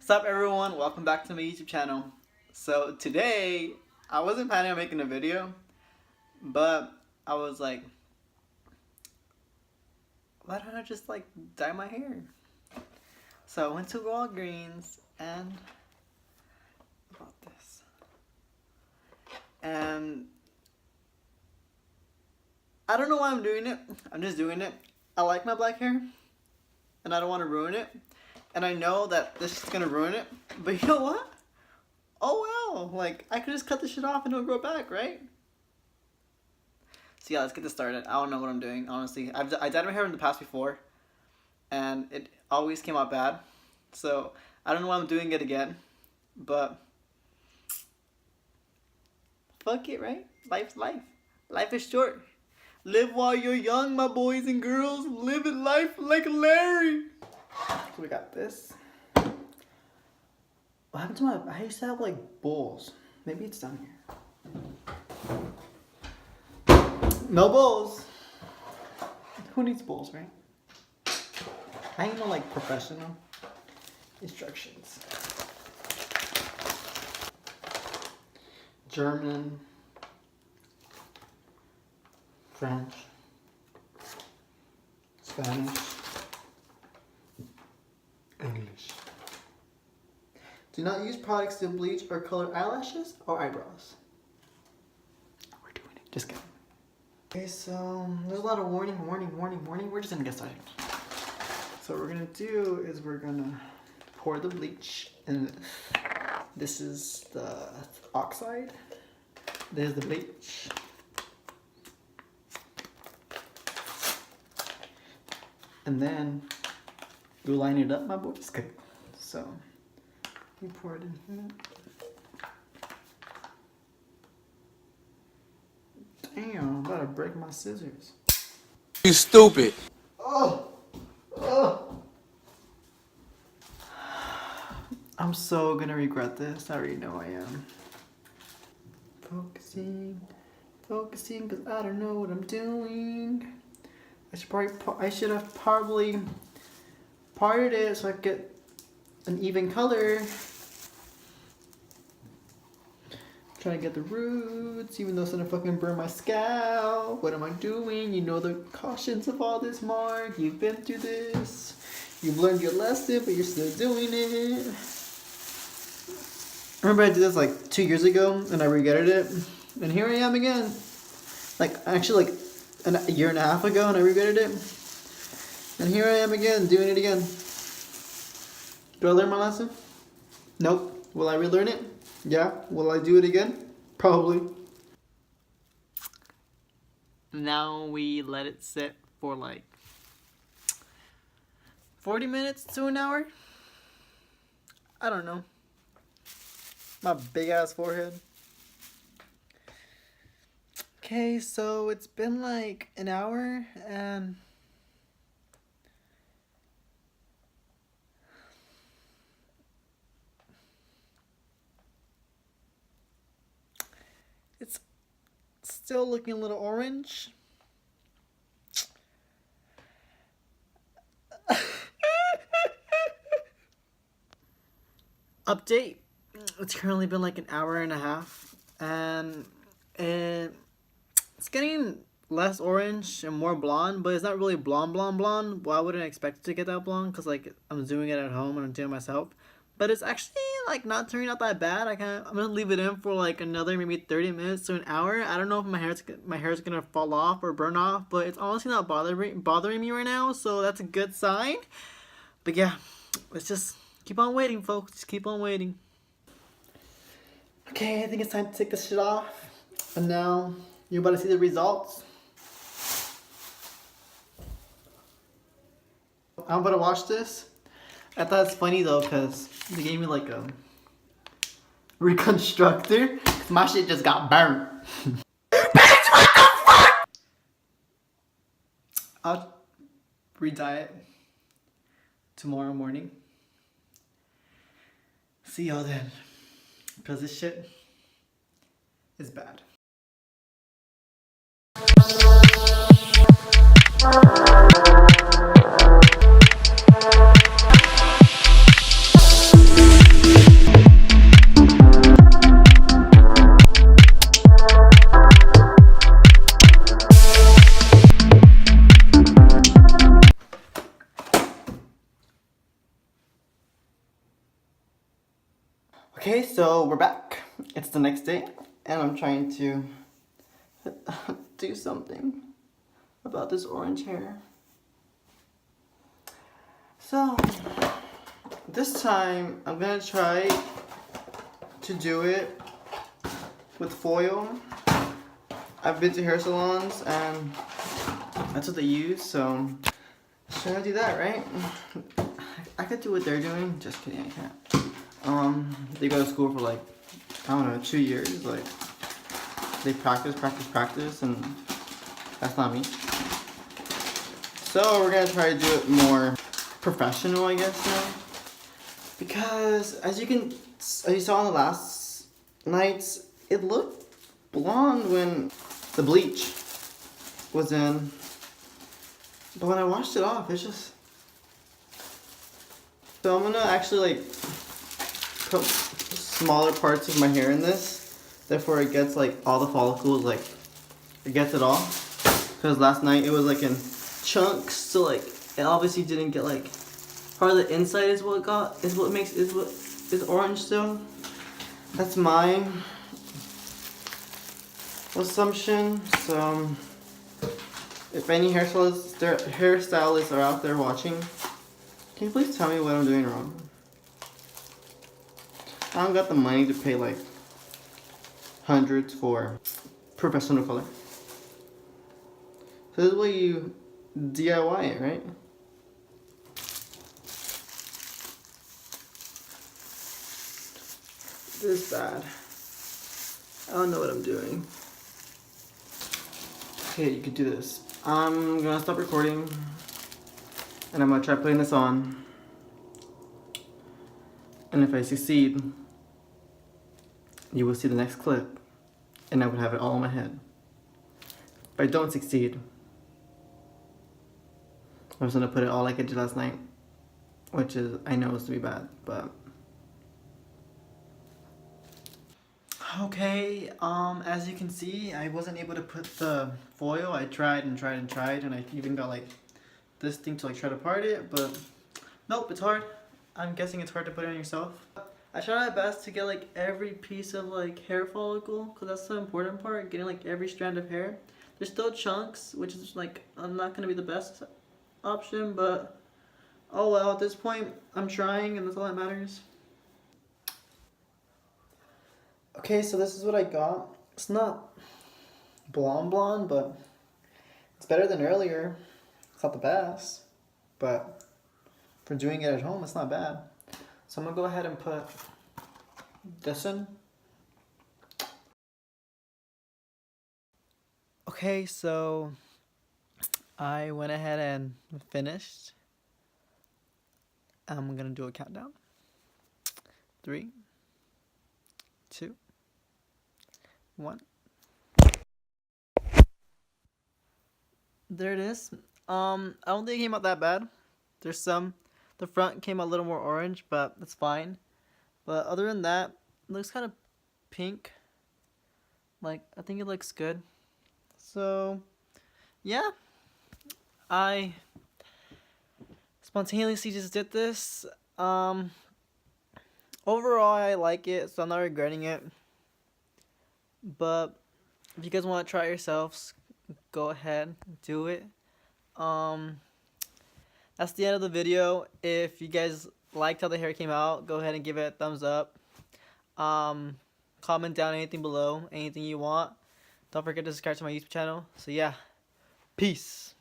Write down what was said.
What's up everyone? Welcome back to my YouTube channel. So today, I wasn't planning on making a video, but I was like, why don't I just like dye my hair? So I went to Walgreens and bought this. And I don't know why I'm doing it. I'm just doing it. I like my black hair and I don't want to ruin it. And I know that this is gonna ruin it, but you know what? Oh well, like I could just cut this shit off and it'll grow back, right? So yeah, let's get this started. I don't know what I'm doing, honestly. I dyed my hair in the past before, and it always came out bad. So I don't know why I'm doing it again, but fuck it, right? Life's life. Life is short. Live while you're young, my boys and girls. Live life like Larry. So we got this. What happened to my... I used to have like bowls. Maybe it's down here. No bowls. Who needs bowls, right? I ain't no like professional instructions. German. French. Spanish. English. Do not use products to bleach or color eyelashes or eyebrows. We're doing it. Just kidding. Okay, so there's a lot of warning. We're just gonna get started. So what we're gonna do is we're gonna pour the bleach, and this is the oxide. There's the bleach. And then you line it up, my boys. Okay. So we pour it in here. Damn, I'm about to break my scissors. You stupid. Oh! I'm so gonna regret this. I already know I am. Focusing, because I don't know what I'm doing. I should have probably parted it so I get an even color. Trying to get the roots, even though it's gonna fucking burn my scalp. What am I doing? You know the cautions of all this, Mark. You've been through this. You've learned your lesson, but you're still doing it. I remember I did this like 2 years ago, and I regretted it. And here I am again. Like, actually, like a year and a half ago, and I regretted it. And here I am again, doing it again. Do I learn my lesson? Nope. Will I relearn it? Yeah. Will I do it again? Probably. Now we let it sit for like 40 minutes to an hour. I don't know. My big ass forehead. Okay, so it's been like an hour and it's still looking a little orange. Update. It's currently been like an hour and a half, and it's getting less orange and more blonde, but it's not really blonde. Well, I wouldn't expect it to get that blonde because like I'm doing it at home and I'm doing it myself. But it's actually like not turning out that bad. I'm gonna leave it in for like another maybe 30 minutes to an hour. I don't know if my hair's gonna fall off or burn off, but it's honestly not bothering me right now, so that's a good sign. But yeah, let's just keep on waiting, folks. Just keep on waiting. Okay, I think it's time to take this shit off. And now you're about to see the results. I'm about to watch this. I thought it's funny though, because they gave me like a reconstructor. My shit just got burnt. Bitch, what the fuck? I'll re-dye it tomorrow morning. See y'all then. Because this shit is bad. Okay, so we're back. It's the next day, and I'm trying to do something about this orange hair. So, this time I'm gonna try to do it with foil. I've been to hair salons and that's what they use, so should I do that, right? I could do what they're doing. Just kidding, I can't. They go to school for like, I don't know, 2 years. Like, they practice, and that's not me. So we're gonna try to do it more professional, I guess, now. Because as you saw in the last nights, it looked blonde when the bleach was in. But when I washed it off, it's just... So I'm gonna actually like put smaller parts of my hair in this, therefore it gets like all the follicles, like it gets it all. Because last night it was like in chunks, so like it obviously didn't get like part of the inside is what is what is orange still. That's my assumption. So if any hairstylists are out there watching, can you please tell me what I'm doing wrong? I don't got the money to pay like hundreds for professional color. So this is what you DIY it, right? This is bad. I don't know what I'm doing. Okay, you can do this. I'm gonna stop recording and I'm gonna try putting this on. And if I succeed, you will see the next clip and I would have it all in my head. If I don't succeed, I'm just gonna put it all like I did last night, which is, I know it's to be bad, but. Okay, as you can see, I wasn't able to put the foil. I tried and I even got like this thing to like try to part it, but nope, it's hard. I'm guessing it's hard to put it on yourself. I tried my best to get like every piece of like hair follicle, because that's the important part, getting like every strand of hair. There's still chunks, which is like, I'm not gonna be the best option, but oh well, at this point, I'm trying and that's all that matters. Okay, so this is what I got. It's not blonde, but it's better than earlier. It's not the best, but for doing it at home, it's not bad. So I'm gonna go ahead and put this in. Okay, so I went ahead and finished. I'm gonna do a countdown. 3, 2, 1. There it is. I don't think it came out that bad. The front came out a little more orange, but that's fine. But other than that, it looks kind of pink. Like, I think it looks good. So, yeah. I spontaneously just did this. Overall, I like it, so I'm not regretting it. But if you guys want to try it yourselves, go ahead, do it. That's the end of the video. If you guys liked how the hair came out, go ahead and give it a thumbs up. Comment down anything below, anything you want. Don't forget to subscribe to my YouTube channel. So yeah, peace.